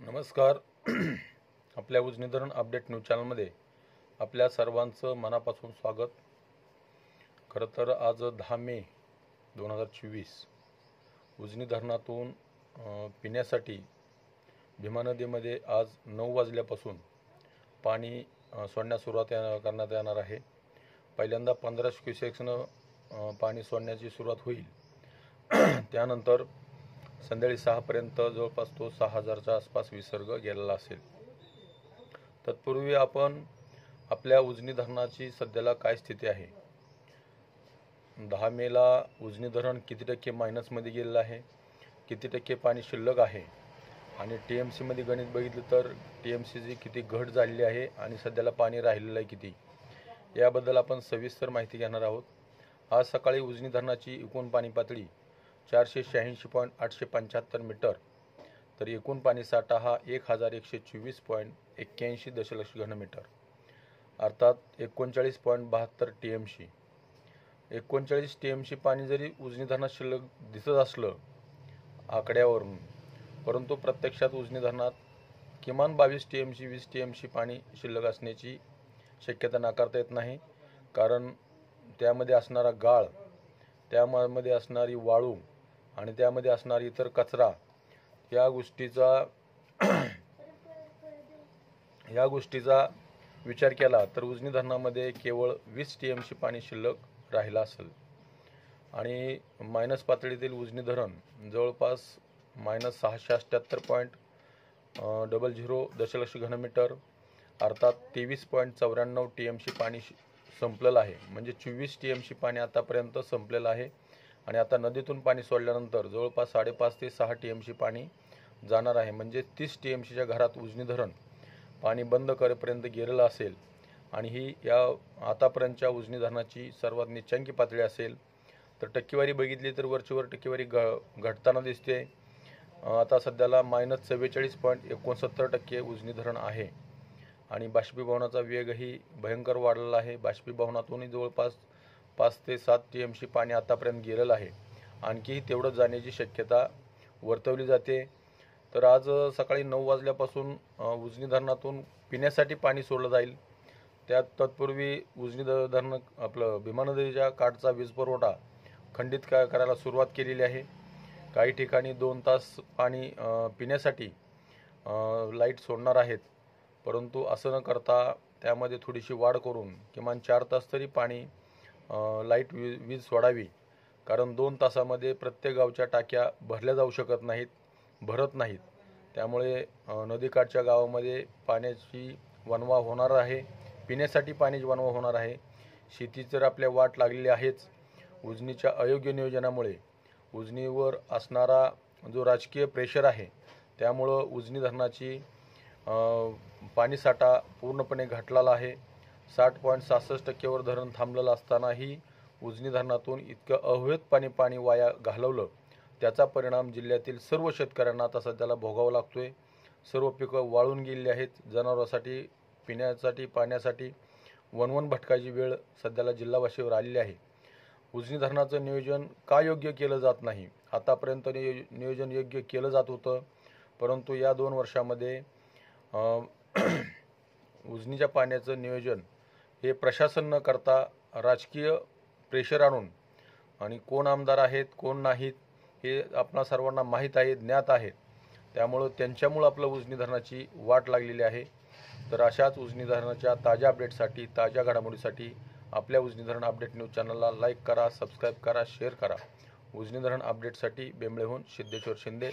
नमस्कार. आपल्या उजनी धरण अपडेट न्यूज चॅनलमध्ये आपल्या सर्वांचं मनापासून स्वागत. खरं तर आज 10 मे 2024 उजनी धरणातून पिण्यासाठी भीमा नदीमध्ये आज 9 वाजल्यापासून पाणी सोडण्यास सुरुवात करण्यात येणार आहे. पहिल्यांदा 1500 क्युसेक्सनं पाणी सोडण्याची सुरुवात होईल. त्यानंतर संध्याकाळी 6 पर्यंत जवळपास तो 6000च्या आसपास विसर्ग गेलेला असेल. तत्पूर्वी आपण आपल्या उजनी धरणाची सध्याला काय स्थिती आहे, 10 मेला उजनी धरण किती टक्के मायनसमध्ये गेलेलं आहे, किती टक्के पाणी शिल्लक आहे आणि TMC मध्ये गणित बघितलं तर TMCची किती घट झालेली आहे आणि सध्याला पाणी राहिलेलं आहे किती, याबद्दल आपण सविस्तर माहिती घेणार आहोत. आज सकाळी उजनी धरणाची एकूण पाणी पातळी 486.875 मीटर, तर एकूण पाणी साठा हा 1124.81 दशलक्ष घनमीटर, अर्थात 39.72 TMC. 39 TMC पाणी जरी उजनी धरणात शिल्लक दिसत असलं आकड्यावरून, परंतु प्रत्यक्षात उजनी धरणात किमान 22 TMC 20 TMC पाणी शिल्लक असण्याची शक्यता नाकारता येत नाही. कारण त्यामध्ये असणारा गाळ, त्यामध्ये असणारी वाळू आणि त्यामध्ये असणारी इतर कचरा, या गोष्टीचा विचार केला तर उजनी धरणामध्ये केवळ 20 TMC पाणी शिल्लक राहिला असेल आणि मायनस पातळीतील उजनी धरण जवळपास -678.00 दशलक्ष घनमीटर, अर्थात 23.94 TMC पाणी संपलेलं आहे. म्हणजे 24 TMC पाणी आतापर्यंत संपलेलं आहे आणि आता नदीतून पाणी सोडल्यानंतर जवळपास 5.5 ते 6 TMC पाणी जाणार आहे. म्हणजे 30 TMCच्या घरात उजनी धरण पाणी बंद करेपर्यंत गेलेलं असेल आणि ही या आतापर्यंतच्या उजनी धरणाची सर्वात निच्चांकी पातळी असेल. तर टक्केवारी बघितली तर वरचीवर टक्केवारी घटताना दिसते. आता सध्याला -44.69% उजनी धरण आहे आणि बाष्पीभवनाचा वेगही भयंकर वाढलेला आहे. बाष्पीभवनातूनही जवळपास 5 ते 7 TMC पाणी आतापर्यंत गेलेलं आहे. आणखीही तेवढं जाण्याची शक्यता वर्तवली जाते. तर आज सकाळी 9 वाजल्यापासून उजनी धरणातून पिण्यासाठी पाणी सोडलं जाईल. तत्पूर्वी उजनी धरण आपलं भीमा नदीच्या काठचा वीज पुरवठा खंडित करायला सुरुवात केलेली आहे. काही ठिकाणी 2 तास पाणी पिण्यासाठी लाईट सोडणार आहेत, परंतु असं न करता त्यामध्ये थोडीशी वाढ करून किमान 4 तास तरी पाणी लाईट वीज सोडावी. कारण 2 तासामध्ये प्रत्येक गावच्या टाक्या भरल्या जाऊ शकत नाहीत, भरत नाहीत. त्यामुळे नदीकाठच्या गावामध्ये पाण्याची वणवा होणार आहे, पिण्यासाठी पाण्याची वणवा होणार आहे. शेती तर आपल्या वाट लागलेली आहेच. उजनीच्या अयोग्य नियोजनामुळे उजनीवर असणारा जो राजकीय प्रेशर आहे त्यामुळं उजनी धरणाची पाणीसाठा पूर्णपणे घटलेला आहे. 60.66% वर धरण थांबलेलं असतानाही उजनी धरणातून इतकं अवैध पाणी वाया घालवलं, त्याचा परिणाम जिल्ह्यातील सर्व शेतकऱ्यांना आता सध्याला भोगावा लागतोय. सर्व पिकं वाळून गेलेली आहेत. जनावरांसाठी पिण्यासाठी पाण्यासाठी वणवण भटकायची वेळ सध्याला जिल्हावासीवर आलेली आहे. उजनी धरणाचं नियोजन का योग्य केलं जात नाही? आतापर्यंत नियोजन योग्य केलं जात होतं, परंतु या 2 वर्षामध्ये उजनीच्या पाण्याचं नियोजन हे प्रशासन न करता राजकीय प्रेशर आणून, आणि कोण आमदार आहेत कोण नाहीत हे आपणा सर्वांना माहीत आहे, ज्ञात आहे. त्यामुळं त्यांच्यामुळं आपलं उजनी धरणाची वाट लागलेली आहे. तर अशाच उजनी धरणाच्या ताज्या अपडेटसाठी, ताज्या घडामोडीसाठी आपल्या उजनी धरण अपडेट न्यूज चॅनलला लाईक करा, सबस्क्राईब करा, शेअर करा. उजनी धरण अपडेटसाठी बेंबळेहून सिद्धेश्वर शिंदे.